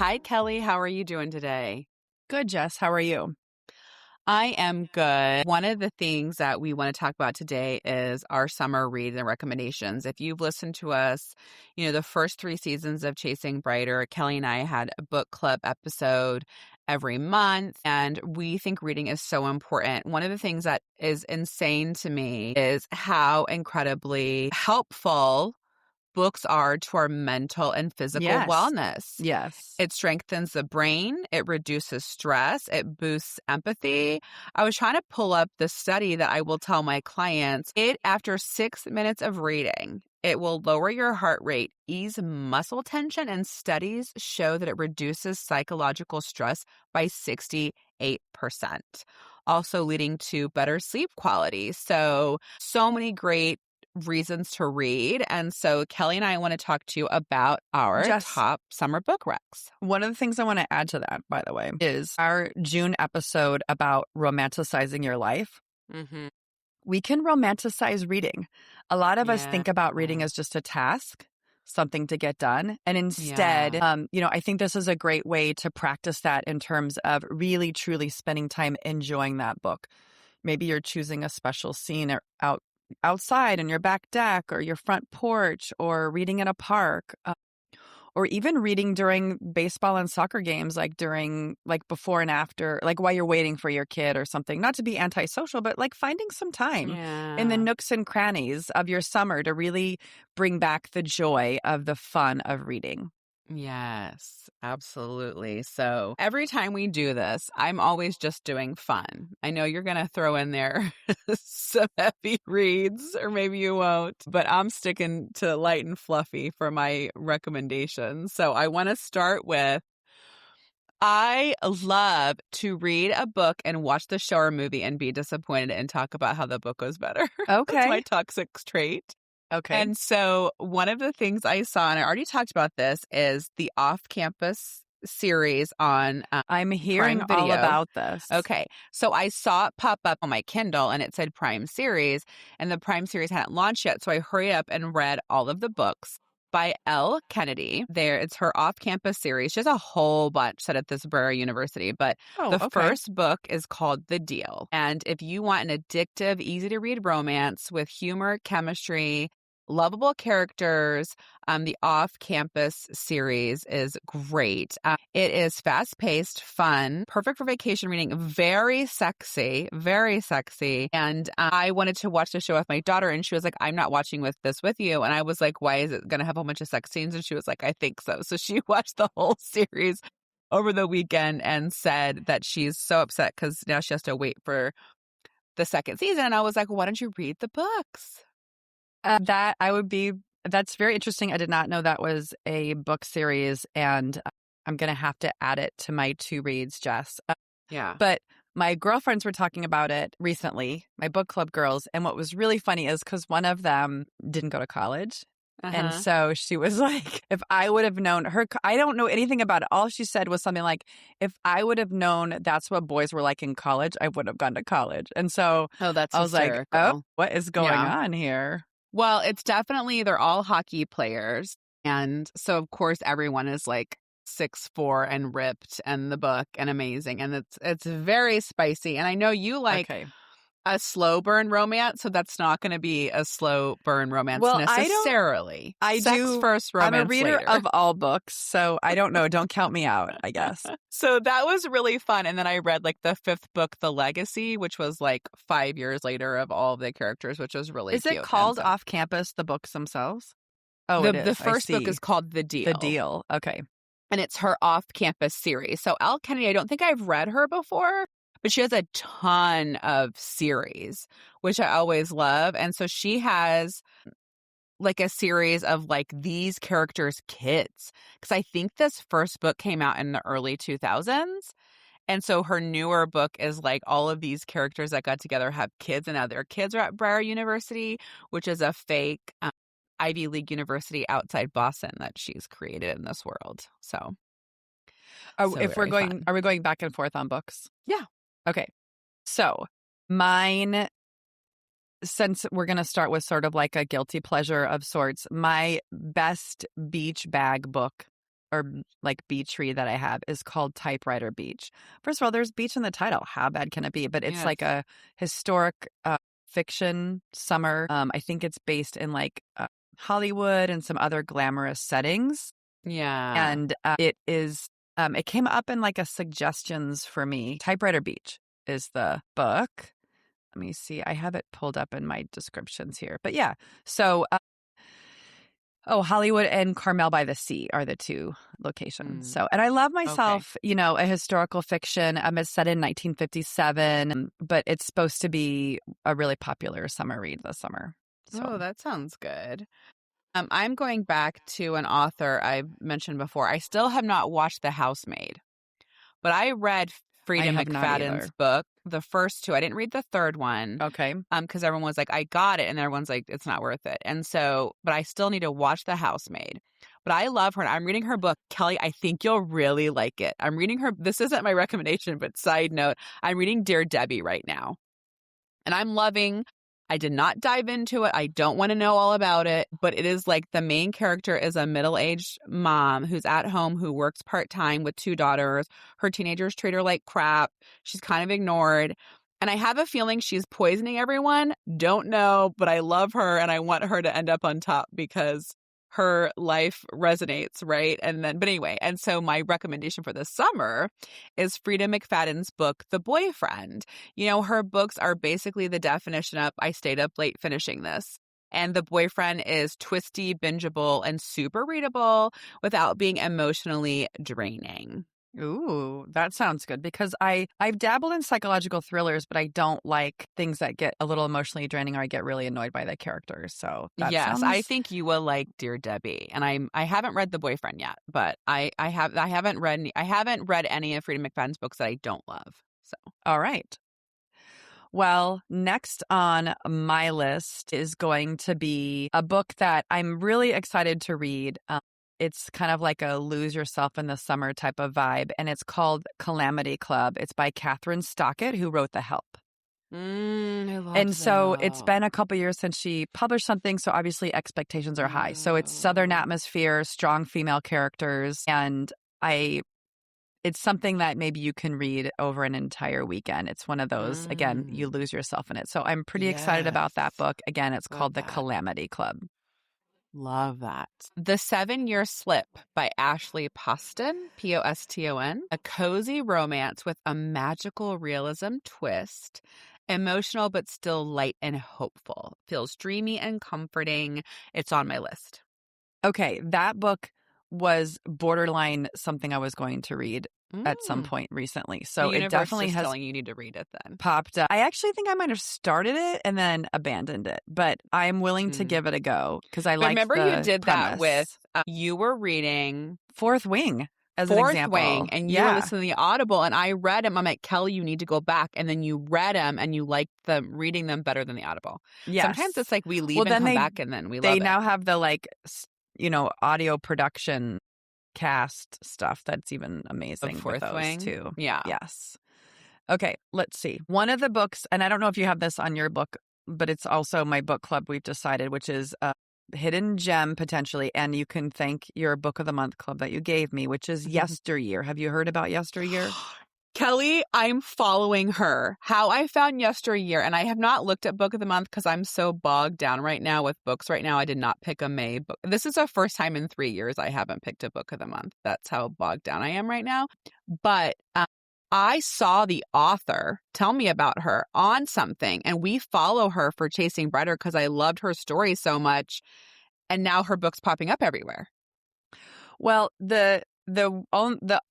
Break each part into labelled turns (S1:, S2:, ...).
S1: Hi, Kelly. How are you doing today?
S2: Good, Jess. How are you?
S1: I am good. One of the things that we want to talk about today is our summer reads and recommendations. If you've listened to us, the first 3 seasons of Chasing Brighter, Kelly and I had a book club episode every month, and we think reading is so important. One of the things that is insane to me is how incredibly helpful books are to our mental and physical
S2: Yes.
S1: wellness.
S2: Yes.
S1: It strengthens the brain. It reduces stress. It boosts empathy. I was trying to pull up the study that I will tell my clients. After 6 minutes of reading, it will lower your heart rate, ease muscle tension, and studies show that it reduces psychological stress by 68%, also leading to better sleep quality. So many great reasons to read. And so Kelly and I want to talk to you about our top summer book recs.
S2: One of the things I want to add to that, by the way, is our June episode about romanticizing your life.
S1: Mm-hmm.
S2: We can romanticize reading. A lot of us think about reading as just a task, something to get done. And instead, I think this is a great way to practice that in terms of really, truly spending time enjoying that book. Maybe you're choosing a special scene outside on your back deck or your front porch, or reading in a park, or even reading during baseball and soccer games, like before and after, like while you're waiting for your kid or something. Not to be antisocial, but like finding some time in the nooks and crannies of your summer to really bring back the joy of the fun of reading.
S1: Yes, absolutely. So every time we do this, I'm always just doing fun. I know you're going to throw in there some heavy reads, or maybe you won't, but I'm sticking to light and fluffy for my recommendations. So I want to start with, I love to read a book and watch the show or movie and be disappointed and talk about how the book was better.
S2: Okay.
S1: That's my toxic trait.
S2: Okay.
S1: And so one of the things I saw, and I already talked about this, is the off-campus series on
S2: I'm hearing
S1: Prime Video.
S2: all about this.
S1: Okay. So I saw it pop up on my Kindle and it said Prime Series, and the Prime Series hadn't launched yet. So I hurried up and read all of the books by Elle Kennedy. It's her off-campus series. She has a whole bunch set at this Diareis University, but first book is called The Deal. And if you want an addictive, easy-to-read romance with humor, chemistry, lovable characters, the off-campus series is great. It is fast-paced, fun, perfect for vacation reading, very sexy. And I wanted to watch the show with my daughter, and she was like, I'm not watching this with you. And I was like, why is it going to have a bunch of sex scenes? And she was like, I think so. So she watched the whole series over the weekend and said that she's so upset because now she has to wait for the second season. And I was like, well, why don't you read the books?
S2: That's very interesting. I did not know that was a book series, and I'm going to have to add it to my to reads, Jess.
S1: Yeah.
S2: But my girlfriends were talking about it recently, my book club girls. And what was really funny is because one of them didn't go to college. And so she was like, if I would have known her, I don't know anything about it. All she said was something like, if I would have known that's what boys were like in college, I would have gone to college. And so I was
S1: hysterical.
S2: like, oh, what is going on here?
S1: Well, it's definitely, they're all hockey players. And so, of course, everyone is like 6'4" and ripped and the book and amazing. And it's very spicy. And I know you like a slow burn romance, so that's not going to be a slow burn romance necessarily.
S2: I
S1: Sex
S2: do.
S1: First, romance
S2: I'm a reader
S1: later.
S2: of all books, so I don't know. Don't count me out, I guess.
S1: So that was really fun. And then I read like the 5th book, The Legacy, which was like 5 years later of all of the characters, which was really cute.
S2: Is it called Off Campus, the books themselves? Oh,
S1: it is. The first book is called The Deal.
S2: The Deal. Okay.
S1: And it's her off-campus series. So Elle Kennedy, I don't think I've read her before, but she has a ton of series, which I always love. And so she has like a series of like these characters' kids. Because I think this first book came out in the early 2000s. And so her newer book is like all of these characters that got together have kids, and now their kids are at Diareis University, which is a fake Ivy League university outside Boston that she's created in this world. So,
S2: are we going back and forth on books?
S1: Yeah.
S2: Okay. So mine, since we're going to start with sort of like a guilty pleasure of sorts, my best beach bag book or like beach read that I have is called Typewriter Beach. First of all, there's beach in the title. How bad can it be? But it's like a historic fiction summer. I think it's based in like Hollywood and some other glamorous settings.
S1: Yeah.
S2: And it is, it came up in like a suggestions for me. Typewriter Beach is the book. Let me see. I have it pulled up in my descriptions here. But yeah, so Hollywood and Carmel by the Sea are the two locations. So, and I love myself, a historical fiction. It's set in 1957, but it's supposed to be a really popular summer read this summer. So.
S1: Oh, that sounds good. I'm going back to an author I've mentioned before. I still have not watched The Housemaid, but I read Frida McFadden's book, the first two. I didn't read the third one.
S2: Okay.
S1: Because everyone was like, I got it. And everyone's like, it's not worth it. And so, but I still need to watch The Housemaid. But I love her. And I'm reading her book. Kelly, I think you'll really like it. I'm reading her. This isn't my recommendation, but side note, I'm reading Dear Debbie right now. And I'm loving. I did not dive into it. I don't want to know all about it, but it is like the main character is a middle-aged mom who's at home, who works part-time with 2 daughters. Her teenagers treat her like crap. She's kind of ignored. And I have a feeling she's poisoning everyone. Don't know, but I love her and I want her to end up on top because her life resonates, right? But anyway, and so my recommendation for this summer is Frida McFadden's book, The Boyfriend. Her books are basically the definition of I stayed up late finishing this. And The Boyfriend is twisty, bingeable, and super readable without being emotionally draining.
S2: Ooh, that sounds good because I've dabbled in psychological thrillers, but I don't like things that get a little emotionally draining or I get really annoyed by the characters. So
S1: I think you will like Dear Debbie. And I haven't read The Boyfriend yet, but I haven't read any of Frida McFadden's books that I don't love. So
S2: all right. Well, next on my list is going to be a book that I'm really excited to read. It's kind of like a lose yourself in the summer type of vibe, and it's called Calamity Club. It's by Catherine Stockett, who wrote The Help. So it's been a couple years since she published something, so obviously expectations are high. So it's Southern atmosphere, strong female characters, and it's something that maybe you can read over an entire weekend. It's one of those, again, you lose yourself in it. So I'm pretty excited about that book. Again, it's called The Calamity Club.
S1: Love that. The 7-Year Slip by Ashley Poston, Poston. A cozy romance with a magical realism twist. Emotional, but still light and hopeful. Feels dreamy and comforting. It's on my list.
S2: Okay, that book was borderline something I was going to read at some point recently. So it definitely has
S1: telling you need to read it then.
S2: Popped up. I actually think I might have started it and then abandoned it, but I'm willing to give it a go because I like.
S1: Remember, you did that with you were reading
S2: Fourth Wing as an example.
S1: Fourth Wing, and you were listening to the Audible, and I read them. I'm like, Kelly, you need to go back, and then you read them, and you liked them reading them better than the Audible. Yes. Sometimes it's like we leave and come back, and then we love it.
S2: They now have the audio production cast stuff that's even amazing
S1: with those
S2: Wing too.
S1: Yeah.
S2: Yes. Okay, let's see. One of the books, and I don't know if you have this on your book, but it's also my book club we've decided, which is a hidden gem potentially, and you can thank your book of the month club that you gave me, which is Yesteryear. Have you heard about Yesteryear?
S1: Kelly, I'm following her. How I found Yesteryear, and I have not looked at Book of the Month because I'm so bogged down right now with books right now. I did not pick a May book. This is the first time in 3 years I haven't picked a Book of the Month. That's how bogged down I am right now. But I saw the author tell me about her on something, and we follow her for Chasing Brighter because I loved her story so much, and now her book's popping up everywhere.
S2: Well, the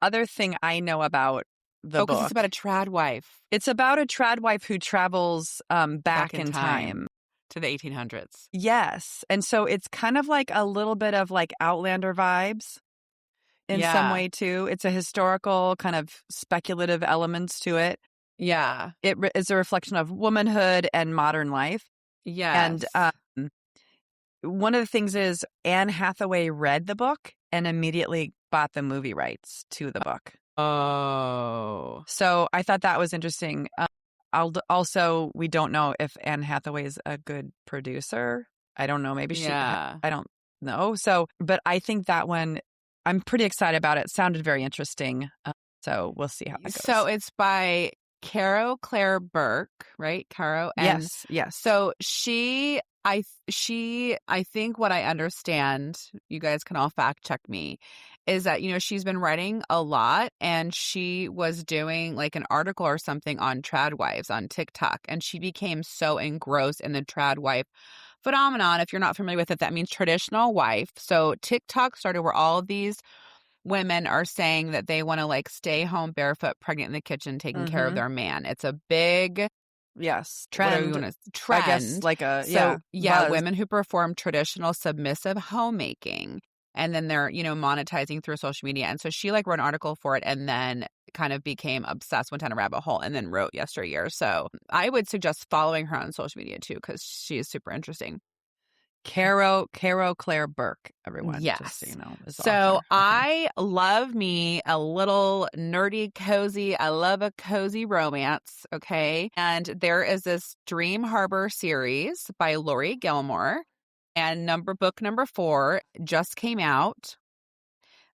S2: other thing I know about the book.
S1: It's about a trad wife.
S2: It's about a trad wife who travels back in time.
S1: To the 1800s.
S2: Yes. And so it's kind of like a little bit of like Outlander vibes in some way too. It's a historical kind of speculative elements to it.
S1: Yeah.
S2: It is a reflection of womanhood and modern life.
S1: Yes.
S2: And one of the things is Anne Hathaway read the book and immediately bought the movie rights to the book.
S1: Oh.
S2: So I thought that was interesting. Also, we don't know if Anne Hathaway is a good producer. I don't know. Maybe she, I don't know. So, but I think that one, I'm pretty excited about it. It sounded very interesting. So we'll see how it goes.
S1: So it's by Caro Claire Burke, right? Caro. And
S2: yes.
S1: So I think what I understand, you guys can all fact check me, is that, she's been writing a lot, and she was doing like an article or something on trad wives on TikTok, and she became so engrossed in the trad wife phenomenon. If you're not familiar with it, that means traditional wife. So TikTok started where all of these women are saying that they want to like stay home barefoot, pregnant in the kitchen, taking care of their man. It's a big
S2: trend.
S1: Trend.
S2: I guess like
S1: buzz. Women who perform traditional submissive homemaking, and then they're monetizing through social media. And so she like wrote an article for it, and then kind of became obsessed, went down a rabbit hole, and then wrote yesteryear. So I would suggest following her on social media too, because she is super interesting.
S2: Caro Claire Burke, everyone.
S1: Yes.
S2: Just so you know.
S1: So I love me a little nerdy cozy. I love a cozy romance. Okay. And there is this Dream Harbor series by Lori Gilmore, and book number 4 just came out.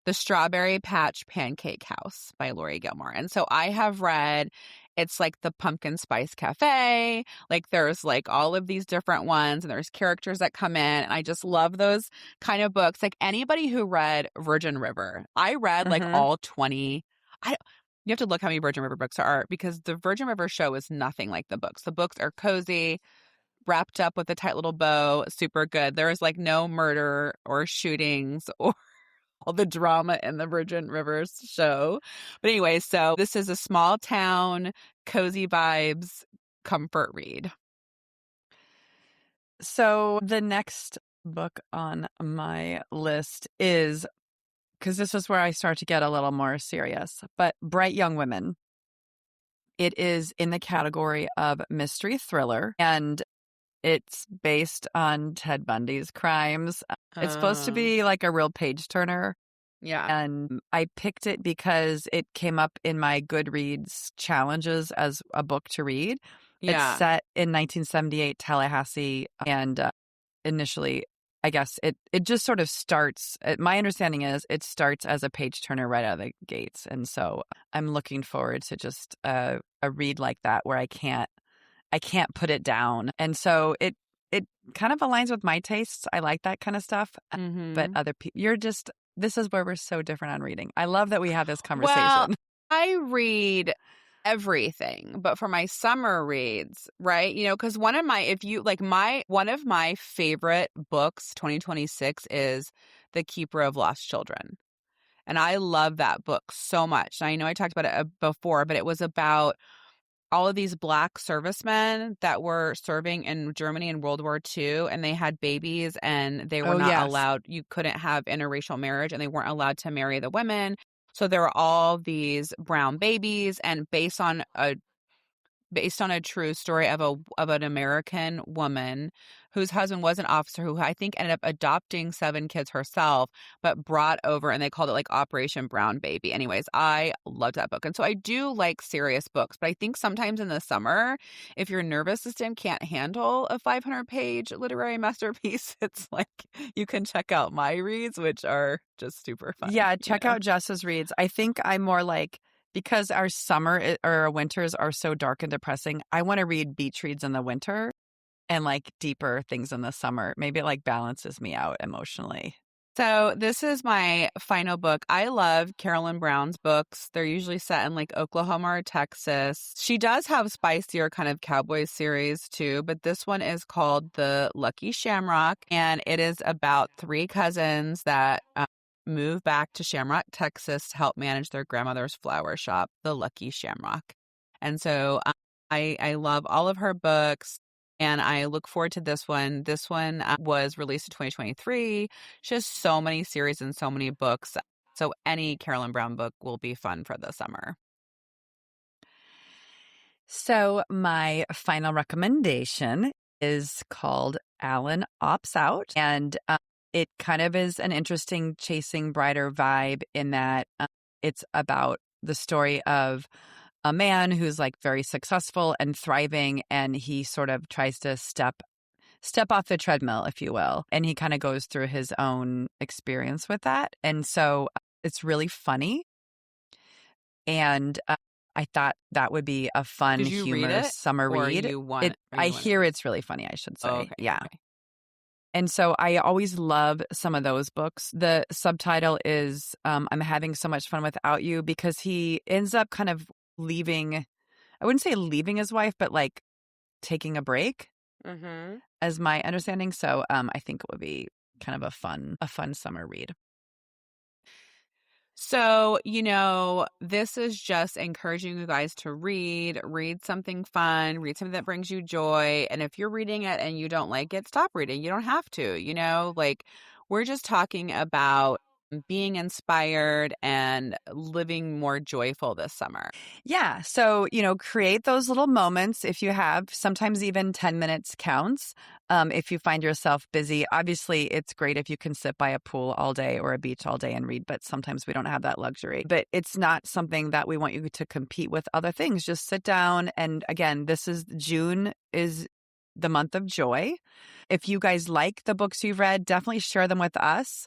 S1: The Strawberry Patch Pancake House by Lori Gilmore. And so I have read, it's like the Pumpkin Spice Cafe. Like there's like all of these different ones, and there's characters that come in. And I just love those kind of books. Like anybody who read Virgin River, I read like all 20. You have to look how many Virgin River books there are, because the Virgin River show is nothing like the books. The books are cozy, wrapped up with a tight little bow, super good. There is like no murder or shootings or all the drama in the Virgin Rivers show. But anyway, so this is a small town, cozy vibes, comfort read.
S2: So the next book on my list is, because this is where I start to get a little more serious, but Bright Young Women. It is in the category of mystery thriller, and it's based on Ted Bundy's crimes. It's supposed to be like a real page turner.
S1: Yeah.
S2: And I picked it because it came up in my Goodreads challenges as a book to read.
S1: Yeah.
S2: It's set in 1978 Tallahassee. And initially, I guess it just sort of starts. My understanding is it starts as a page turner right out of the gates. And so I'm looking forward to just a read like that where I can't put it down. And so it kind of aligns with my tastes. I like that kind of stuff. But other people, this is where we're so different on reading. I love that we have this conversation.
S1: Well, I read everything, but for my summer reads, right? Because one of my favorite books 2026 is The Keeper of Lost Children. And I love that book so much. And I know I talked about it before, but it was about all of these Black servicemen that were serving in Germany in World War II, and they had babies, and they were not allowed. You couldn't have interracial marriage, and they weren't allowed to marry the women. So there were all these brown babies, and based on a true story of an American woman whose husband was an officer, who I think ended up adopting 7 kids herself, but brought over, and they called it like Operation Brown Baby. Anyways, I loved that book. And so I do like serious books, but I think sometimes in the summer, if your nervous system can't handle a 500-page literary masterpiece, it's like you can check out my reads, which are just super fun.
S2: Yeah, check out Jess's reads. I think I'm more like, because our summer or our winters are so dark and depressing, I want to read beach reads in the winter and like deeper things in the summer. Maybe it like balances me out emotionally.
S1: So this is my final book. I love Carolyn Brown's books. They're usually set in like Oklahoma or Texas. She does have spicier kind of cowboy series too, but this one is called The Lucky Shamrock, and it is about 3 cousins that move back to Shamrock, Texas to help manage their grandmother's flower shop, The Lucky Shamrock. And so I love all of her books, and I look forward to this one. This one was released in 2023. She has so many series and so many books. So any Carolyn Brown book will be fun for the summer.
S2: So my final recommendation is called Alan Opts Out. And it kind of is an interesting Chasing Brighter vibe in that it's about the story of a man who's like very successful and thriving, and he sort of tries to step step off the treadmill, if you will. And he kind of goes through his own experience with that. And so it's really funny. And I thought that would be a fun, humorous summer read. I hear it's really funny, I should say.
S1: Oh, okay.
S2: Yeah.
S1: Okay.
S2: And so I always love some of those books. The subtitle is I'm Having So Much Fun Without You, because he ends up kind of leaving, I wouldn't say leaving his wife, but like taking a break, as my understanding. So I think it would be kind of a fun summer read.
S1: So, this is just encouraging you guys to read something fun, read something that brings you joy. And if you're reading it and you don't like it, stop reading. You don't have to, like we're just talking about being inspired and living more joyful this summer.
S2: Yeah. So, create those little moments if you have. Sometimes even 10 minutes counts. If you find yourself busy, obviously it's great if you can sit by a pool all day or a beach all day and read, but sometimes we don't have that luxury. But it's not something that we want you to compete with other things. Just sit down. And again, June is the month of joy. If you guys like the books you've read, definitely share them with us.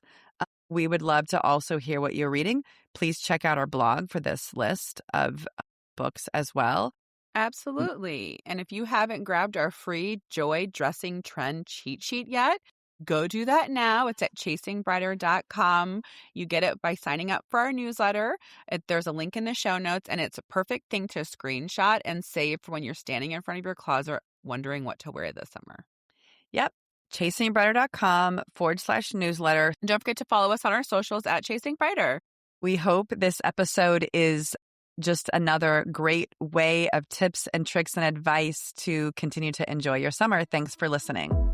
S2: We would love to also hear what you're reading. Please check out our blog for this list of books as well.
S1: Absolutely. And if you haven't grabbed our free Joy Dressing Trend cheat sheet yet, go do that now. It's at chasingbrighter.com. You get it by signing up for our newsletter. There's a link in the show notes, and it's a perfect thing to screenshot and save for when you're standing in front of your closet wondering what to wear this summer.
S2: Yep. chasingbrighter.com/newsletter.
S1: And don't forget to follow us on our socials at Chasing Brighter.
S2: We hope this episode is just another great way of tips and tricks and advice to continue to enjoy your summer. Thanks for listening.